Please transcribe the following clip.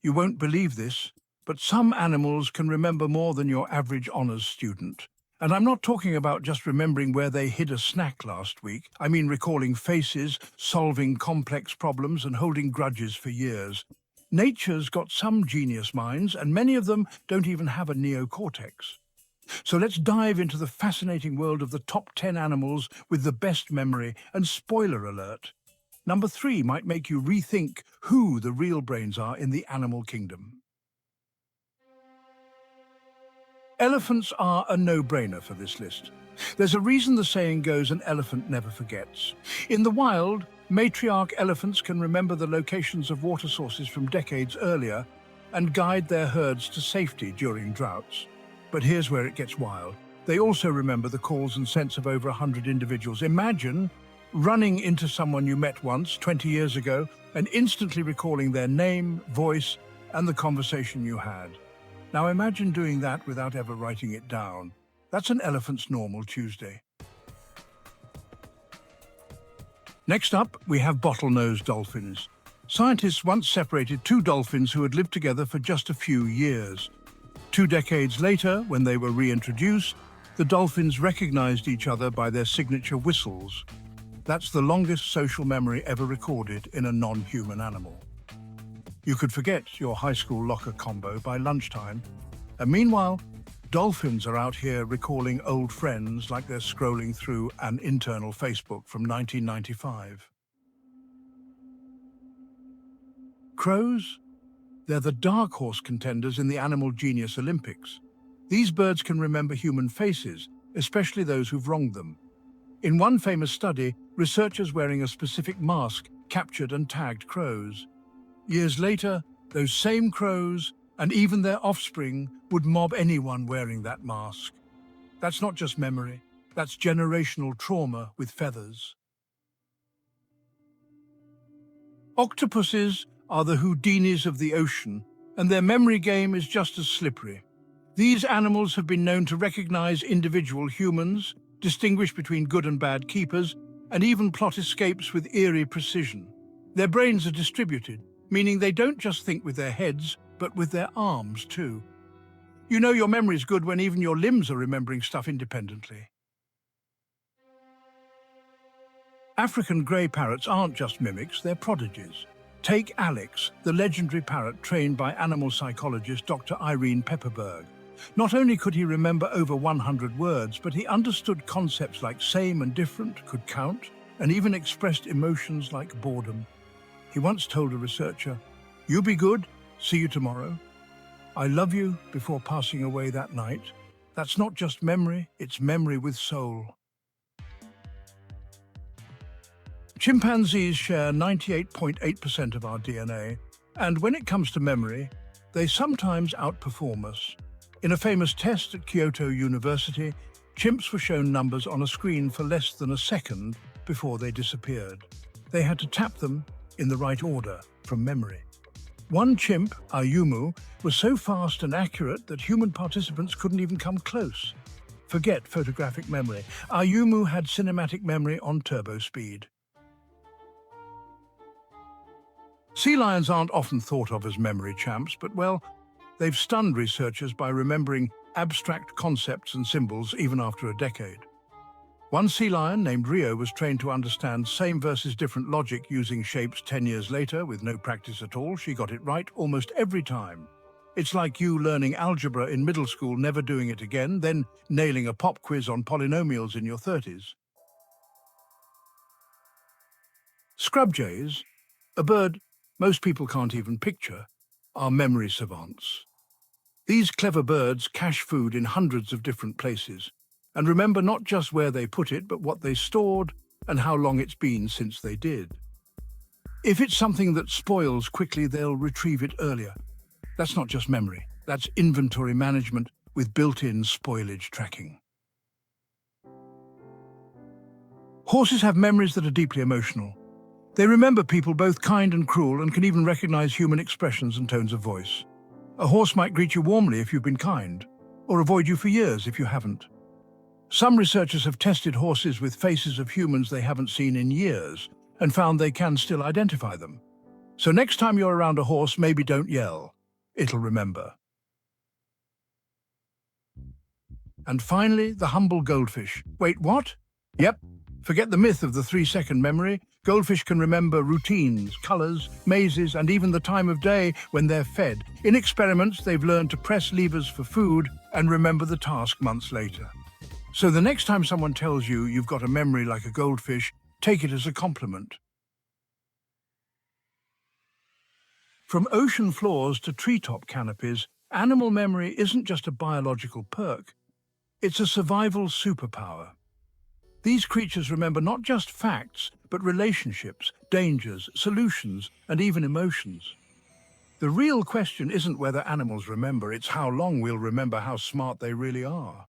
You won't believe this, but some animals can remember more than your average honors student. And I'm not talking about just remembering where they hid a snack last week. I mean recalling faces, solving complex problems, and holding grudges for years. Nature's got some genius minds, and many of them don't even have a neocortex. So let's dive into the fascinating world of the top 10 animals with the best memory, and spoiler alert. Number 3 might make you rethink who the real brains are in the animal kingdom. Elephants are a no-brainer for this list. There's a reason the saying goes, an elephant never forgets. In the wild, matriarch elephants can remember the locations of water sources from decades earlier and guide their herds to safety during droughts. But here's where it gets wild. They also remember the calls and scents of over 100 individuals. Imagine running into someone you met once, 20 years ago, and instantly recalling their name, voice, and the conversation you had. Now imagine doing that without ever writing it down. That's an elephant's normal Tuesday. Next up, we have bottlenose dolphins. Scientists once separated two dolphins who had lived together for just a few years. 2 decades later, when they were reintroduced, the dolphins recognized each other by their signature whistles. That's the longest social memory ever recorded in a non-human animal. You could forget your high school locker combo by lunchtime. And meanwhile, dolphins are out here recalling old friends like they're scrolling through an internal Facebook from 1995. Crows? They're the dark horse contenders in the Animal Genius Olympics. These birds can remember human faces, especially those who've wronged them. In one famous study, researchers wearing a specific mask captured and tagged crows. Years later, those same crows, and even their offspring, would mob anyone wearing that mask. That's not just memory, that's generational trauma with feathers. Octopuses are the Houdinis of the ocean, and their memory game is just as slippery. These animals have been known to recognize individual humans, distinguish between good and bad keepers, and even plot escapes with eerie precision. Their brains are distributed, meaning they don't just think with their heads, but with their arms too. You know your memory's good when even your limbs are remembering stuff independently. African grey parrots aren't just mimics, they're prodigies. Take Alex, the legendary parrot trained by animal psychologist Dr. Irene Pepperberg. Not only could he remember over 100 words, but he understood concepts like same and different, could count, and even expressed emotions like boredom. He once told a researcher, "You be good, see you tomorrow. I love you," before passing away that night. That's not just memory, it's memory with soul. Chimpanzees share 98.8% of our DNA, and when it comes to memory, they sometimes outperform us. In a famous test at Kyoto University, chimps were shown numbers on a screen for less than a second before they disappeared. They had to tap them in the right order from memory. One chimp, Ayumu, was so fast and accurate that human participants couldn't even come close. Forget photographic memory. Ayumu had cinematic memory on turbo speed. Sea lions aren't often thought of as memory champs, but well, they've stunned researchers by remembering abstract concepts and symbols even after a decade. One sea lion named Rio was trained to understand same versus different logic using shapes 10 years later with no practice at all. She got it right almost every time. It's like you learning algebra in middle school, never doing it again, then nailing a pop quiz on polynomials in your 30s. Scrub jays, a bird most people can't even picture, are memory savants. These clever birds cache food in hundreds of different places and remember not just where they put it, but what they stored and how long it's been since they did. If it's something that spoils quickly, they'll retrieve it earlier. That's not just memory, that's inventory management with built-in spoilage tracking. Horses have memories that are deeply emotional. They remember people both kind and cruel and can even recognize human expressions and tones of voice. A horse might greet you warmly if you've been kind, or avoid you for years if you haven't. Some researchers have tested horses with faces of humans they haven't seen in years and found they can still identify them. So next time you're around a horse, maybe don't yell. It'll remember. And finally, the humble goldfish. Wait, what? Yep. Forget the myth of the 3-second memory. Goldfish can remember routines, colors, mazes, and even the time of day when they're fed. In experiments, they've learned to press levers for food and remember the task months later. So the next time someone tells you you've got a memory like a goldfish, take it as a compliment. From ocean floors to treetop canopies, animal memory isn't just a biological perk. It's a survival superpower. These creatures remember not just facts, but relationships, dangers, solutions, and even emotions. The real question isn't whether animals remember, it's how long we'll remember how smart they really are.